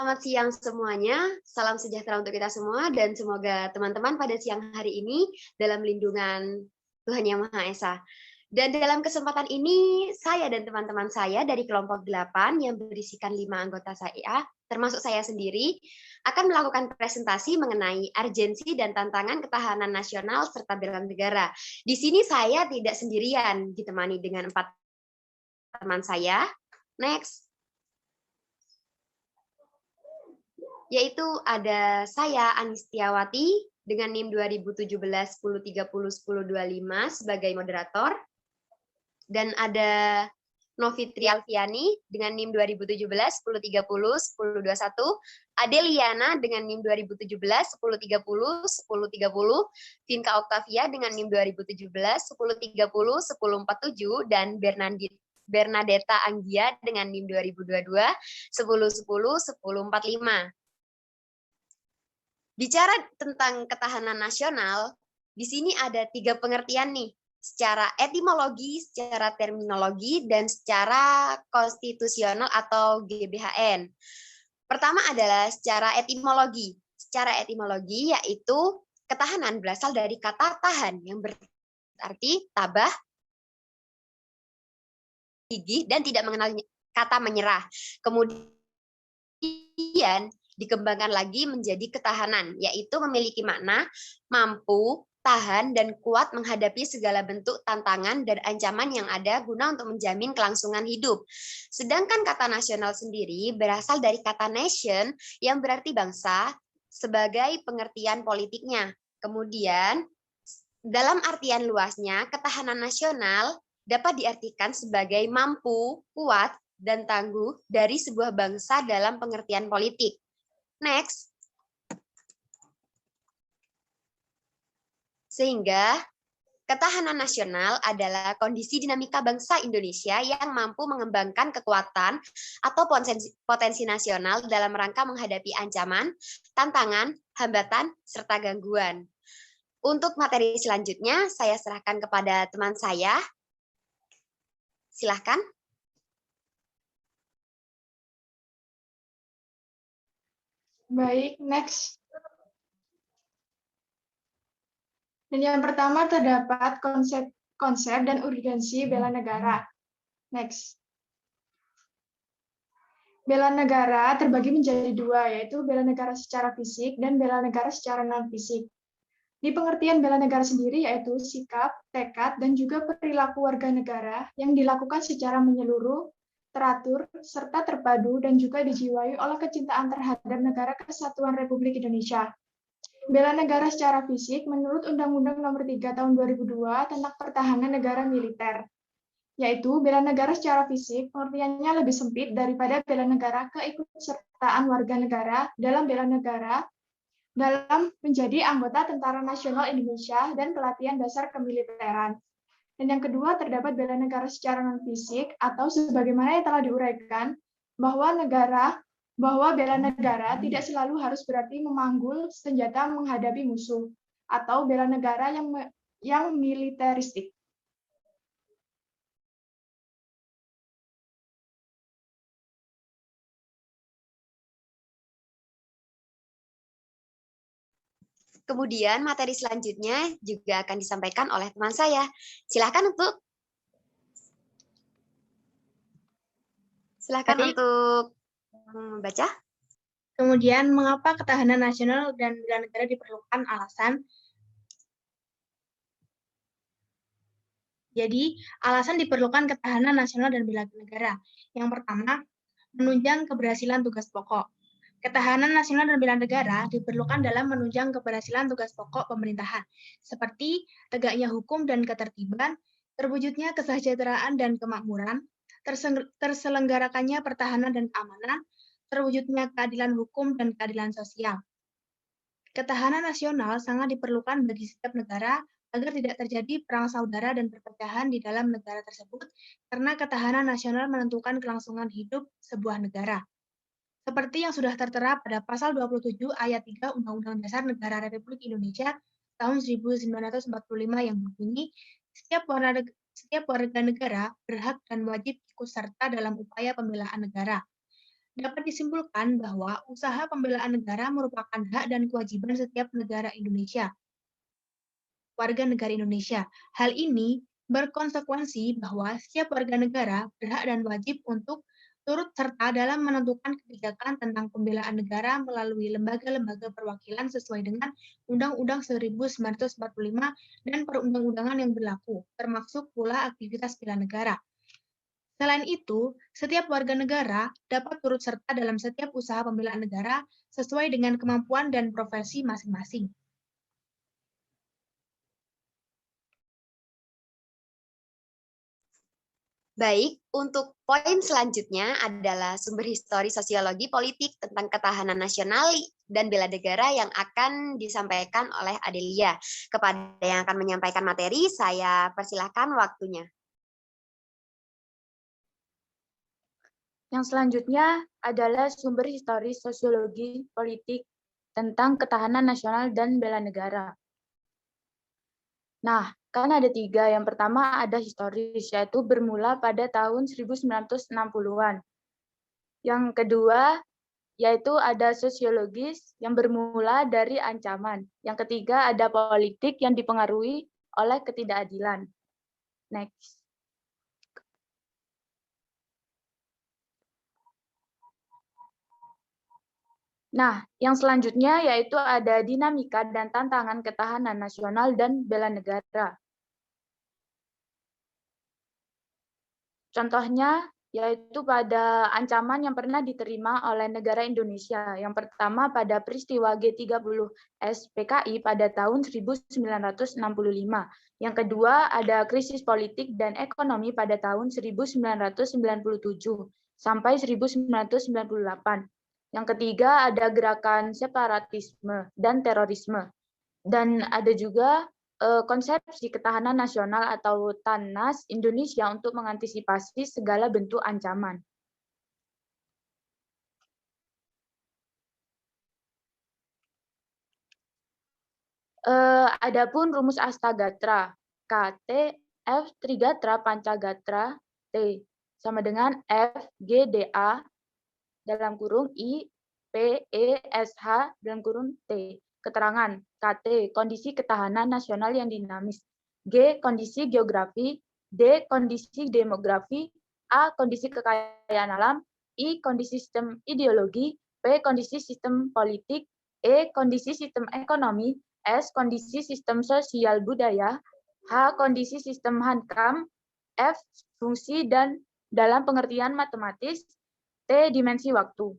Selamat siang semuanya, salam sejahtera untuk kita semua, dan semoga teman-teman pada siang hari ini dalam lindungan Tuhan Yang Maha Esa. Dan dalam kesempatan ini, saya dan teman-teman saya dari kelompok 8 yang berisikan 5 anggota saya, termasuk saya sendiri, akan melakukan presentasi mengenai urgensi dan tantangan ketahanan nasional serta bela negara. Di sini saya tidak sendirian, ditemani dengan 4 teman saya. Next. Yaitu ada saya Anistiawati dengan NIM 2017 1030 1025 sebagai moderator, dan ada Novitri Alfiani dengan NIM 2017 1030 1021, Adeliana dengan NIM 2017 1030 1030, Vinka Octavia dengan NIM 2017 1030 1047, dan Bernadetta Anggia dengan NIM 2022 1010 1045. Bicara tentang ketahanan nasional, di sini ada 3 pengertian nih, secara etimologi, secara terminologi, dan secara konstitusional atau GBHN. Pertama adalah secara etimologi. Secara etimologi yaitu ketahanan berasal dari kata tahan yang berarti tabah, gigih, dan tidak mengenal kata menyerah. Kemudian dikembangkan lagi menjadi ketahanan, yaitu memiliki makna mampu, tahan, dan kuat menghadapi segala bentuk tantangan dan ancaman yang ada guna untuk menjamin kelangsungan hidup. Sedangkan kata nasional sendiri berasal dari kata nation yang berarti bangsa sebagai pengertian politiknya. Kemudian, dalam artian luasnya, ketahanan nasional dapat diartikan sebagai mampu, kuat, dan tangguh dari sebuah bangsa dalam pengertian politik. Next. Sehingga ketahanan nasional adalah kondisi dinamika bangsa Indonesia yang mampu mengembangkan kekuatan atau potensi nasional dalam rangka menghadapi ancaman, tantangan, hambatan, serta gangguan. Untuk materi selanjutnya, saya serahkan kepada teman saya. Silahkan. Baik, next. Dan yang pertama terdapat konsep dan urgensi bela negara. Next. Bela negara terbagi menjadi 2, yaitu bela negara secara fisik dan bela negara secara non-fisik. Di pengertian bela negara sendiri yaitu sikap, tekad, dan juga perilaku warga negara yang dilakukan secara menyeluruh, teratur, serta terpadu, dan juga dijiwai oleh kecintaan terhadap negara Kesatuan Republik Indonesia. Bela negara secara fisik menurut Undang-Undang Nomor 3 Tahun 2002 tentang Pertahanan Negara Militer, yaitu bela negara secara fisik pengertiannya lebih sempit daripada bela negara keikutsertaan warga negara dalam bela negara dalam menjadi anggota Tentara Nasional Indonesia dan pelatihan dasar kemiliteran. Dan yang kedua, terdapat bela negara secara non-fisik atau sebagaimana yang telah diuraikan bahwa bela negara tidak selalu harus berarti memanggul senjata menghadapi musuh atau bela negara yang militeristik. Kemudian materi selanjutnya juga akan disampaikan oleh teman saya. Silakan untuk membaca. Kemudian, mengapa ketahanan nasional dan bela negara diperlukan alasan? Jadi, alasan diperlukan ketahanan nasional dan bela negara. Yang pertama, menunjang keberhasilan tugas pokok. Ketahanan nasional dan bela negara diperlukan dalam menunjang keberhasilan tugas pokok pemerintahan, seperti tegaknya hukum dan ketertiban, terwujudnya kesejahteraan dan kemakmuran, terselenggarakannya pertahanan dan keamanan, terwujudnya keadilan hukum dan keadilan sosial. Ketahanan nasional sangat diperlukan bagi setiap negara agar tidak terjadi perang saudara dan perpecahan di dalam negara tersebut, karena ketahanan nasional menentukan kelangsungan hidup sebuah negara. Seperti yang sudah tertera pada pasal 27 ayat 3 Undang-Undang Dasar Negara Republik Indonesia tahun 1945 yang berbunyi, setiap warga negara berhak dan wajib ikut serta dalam upaya pembelaan negara. dapat disimpulkan bahwa usaha pembelaan negara merupakan hak dan kewajiban setiap warga negara Indonesia. Hal ini berkonsekuensi bahwa setiap warga negara berhak dan wajib untuk turut serta dalam menentukan kebijakan tentang pembelaan negara melalui lembaga-lembaga perwakilan sesuai dengan Undang-Undang 1945 dan perundang-undangan yang berlaku, termasuk pula aktivitas bela negara. Selain itu, setiap warga negara dapat turut serta dalam setiap usaha pembelaan negara sesuai dengan kemampuan dan profesi masing-masing. Baik, untuk poin selanjutnya adalah sumber histori sosiologi politik tentang ketahanan nasional dan bela negara yang akan disampaikan oleh Adelia. Kepada yang akan menyampaikan materi, saya persilahkan waktunya. Yang selanjutnya adalah sumber histori sosiologi politik tentang ketahanan nasional dan bela negara. Nah, kan ada 3. Yang pertama ada historis, yaitu bermula pada tahun 1960-an. Yang kedua, yaitu ada sosiologis yang bermula dari ancaman. Yang ketiga ada politik yang dipengaruhi oleh ketidakadilan. Next. Nah, yang selanjutnya yaitu ada dinamika dan tantangan ketahanan nasional dan bela negara. Contohnya yaitu pada ancaman yang pernah diterima oleh negara Indonesia. Yang pertama pada peristiwa G30S PKI pada tahun 1965. Yang kedua ada krisis politik dan ekonomi pada tahun 1997 sampai 1998. Yang ketiga ada gerakan separatisme dan terorisme. Dan ada juga konsepsi ketahanan nasional atau TANNAS Indonesia untuk mengantisipasi segala bentuk ancaman. Adapun rumus Astagatra, KT, F Trigatra Pancagatra, T, sama dengan F, G, D, A, dalam kurung I, P, E, S, H, dalam kurung T. Keterangan, KT, kondisi ketahanan nasional yang dinamis. G, kondisi geografi. D, kondisi demografi. A, kondisi kekayaan alam. I, kondisi sistem ideologi. P, kondisi sistem politik. E, kondisi sistem ekonomi. S, kondisi sistem sosial budaya. H, kondisi sistem hankam. F, fungsi dan dalam pengertian matematis. T, dimensi waktu.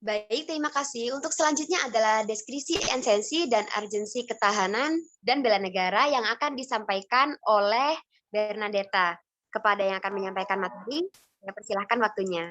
Baik, terima kasih. Untuk selanjutnya adalah deskripsi esensi dan urgensi ketahanan dan bela negara yang akan disampaikan oleh Bernadetta. Kepada yang akan menyampaikan materi, saya persilahkan waktunya.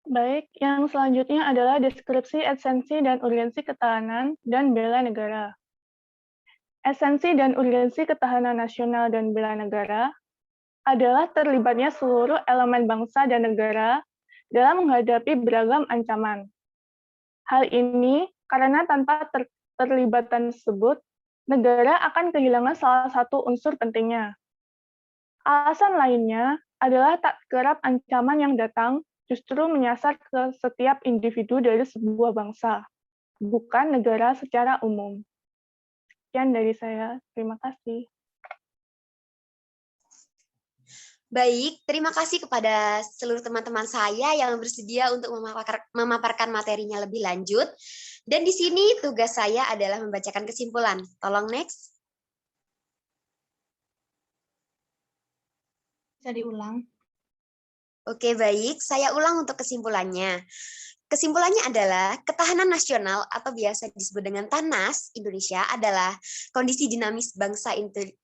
Baik, yang selanjutnya adalah deskripsi esensi dan urgensi ketahanan dan bela negara. Esensi dan urgensi ketahanan nasional dan bela negara adalah terlibatnya seluruh elemen bangsa dan negara dalam menghadapi beragam ancaman. Hal ini karena tanpa terlibatan tersebut, negara akan kehilangan salah satu unsur pentingnya. Alasan lainnya adalah tak kerap ancaman yang datang justru menyasar ke setiap individu dari sebuah bangsa, bukan negara secara umum. Sekian dari saya. Terima kasih. Baik, terima kasih kepada seluruh teman-teman saya yang bersedia untuk memaparkan materinya lebih lanjut. Dan di sini tugas saya adalah membacakan kesimpulan. Tolong next. Bisa diulang. Oke, baik. Saya ulang untuk kesimpulannya. Kesimpulannya adalah ketahanan nasional atau biasa disebut dengan TANNAS Indonesia adalah kondisi dinamis bangsa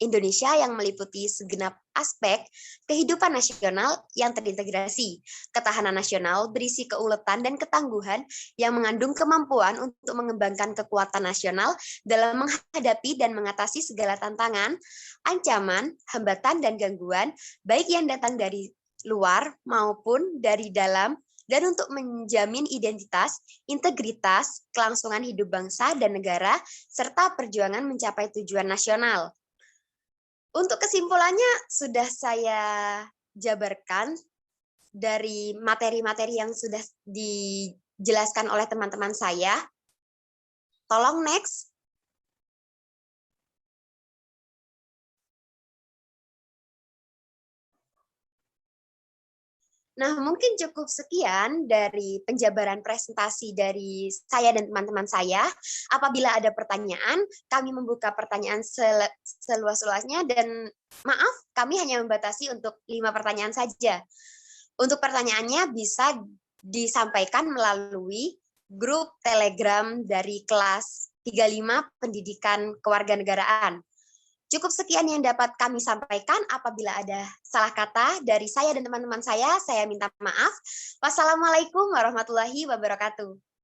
Indonesia yang meliputi segenap aspek kehidupan nasional yang terintegrasi. Ketahanan nasional berisi keuletan dan ketangguhan yang mengandung kemampuan untuk mengembangkan kekuatan nasional dalam menghadapi dan mengatasi segala tantangan, ancaman, hambatan, dan gangguan, baik yang datang dari luar maupun dari dalam dan untuk menjamin identitas, integritas, kelangsungan hidup bangsa dan negara, serta perjuangan mencapai tujuan nasional. Untuk kesimpulannya sudah saya jabarkan dari materi-materi yang sudah dijelaskan oleh teman-teman saya. Tolong next. Nah, mungkin cukup sekian dari penjabaran presentasi dari saya dan teman-teman saya. Apabila ada pertanyaan, kami membuka pertanyaan seluas-luasnya dan maaf, kami hanya membatasi untuk 5 pertanyaan saja. Untuk pertanyaannya bisa disampaikan melalui grup Telegram dari kelas 35 Pendidikan Kewarganegaraan. Cukup sekian yang dapat kami sampaikan. Apabila ada salah kata dari saya dan teman-teman saya minta maaf. Wassalamualaikum warahmatullahi wabarakatuh.